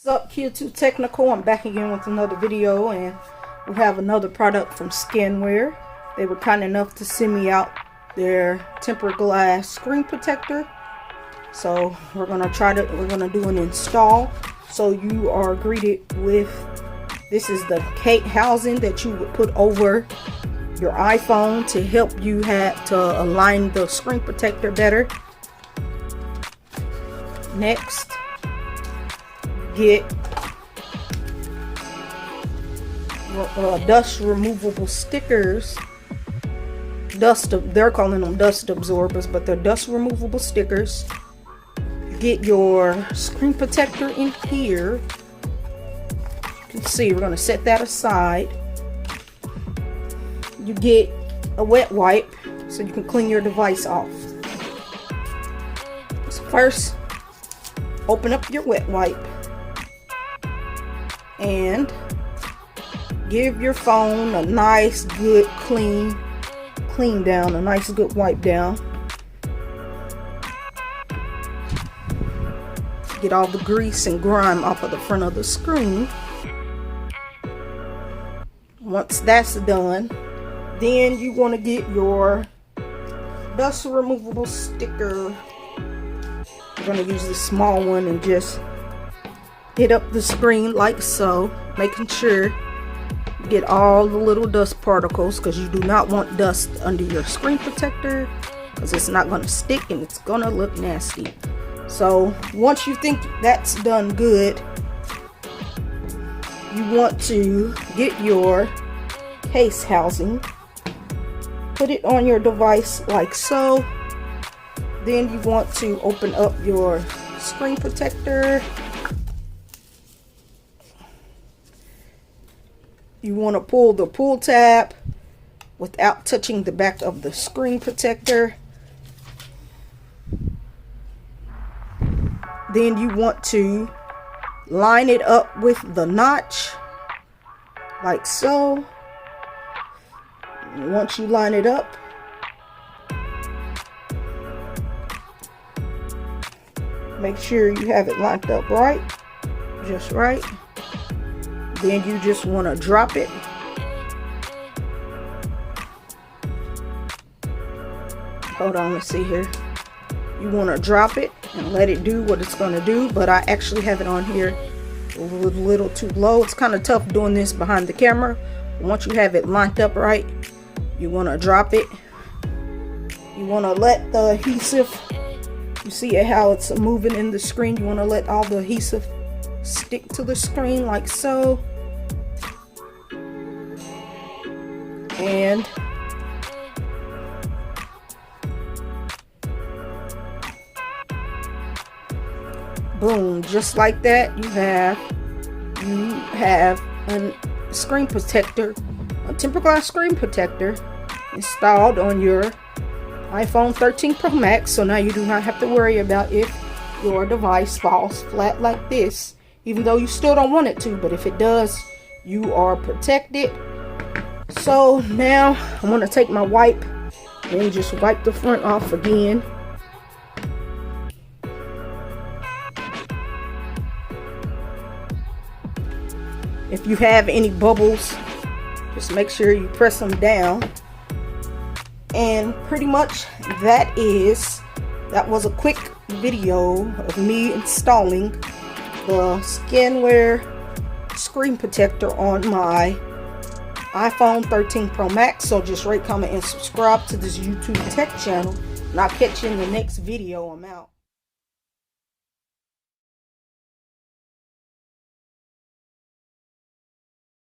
What's up, Kid Too Technical? I'm back again with another video, and we have another product from Sycnwire. They were kind enough to send me out their tempered glass screen protector. So we're gonna do an install. So you are greeted with, this is the case housing that you would put over your iPhone to help you to align the screen protector better. Next, get dust removable stickers. They're calling them dust absorbers, but they're dust removable stickers. Get your screen protector in here. You can see we're going to set that aside. You get a wet wipe so you can clean your device off. So first, open up your wet wipe and give your phone a nice good clean down, a nice good wipe down. Get all the grease and grime off of the front of the screen. Once that's done, then you want to get your dust removable sticker. I'm going to use the small one and just hit up the screen like so, making sure you get all the little dust particles, because you do not want dust under your screen protector, because it's not going to stick and it's going to look nasty. So once you think that's done good, you want to get your case housing, put it on your device like so. Then you want to open up your screen protector. You want to pull the pull tab without touching the back of the screen protector. Then you want to line it up with the notch like so. Once you line it up, make sure you have it lined up right, just right. Then you just want to drop it. Hold on, let's see here. You want to drop it and let it do what it's going to do, but I actually have it on here a little too low. It's kind of tough doing this behind the camera. Once you have it lined up right, you want to drop it. You want to let the adhesive, you see how it's moving in the screen, you want to let all the adhesive stick to the screen like so. And boom, just like that, you have a screen protector, a tempered glass screen protector installed on your iPhone 13 Pro Max. So now you do not have to worry about if your device falls flat like this, even though you still don't want it to, but if it does, you are protected. So now I'm going to take my wipe and just wipe the front off again. If you have any bubbles, just make sure you press them down. And pretty much that was a quick video of me installing the Sycnwire screen protector on my iPhone 13 Pro Max. So just rate, comment, and subscribe to this YouTube tech channel, and I'll catch you in the next video. I'm out.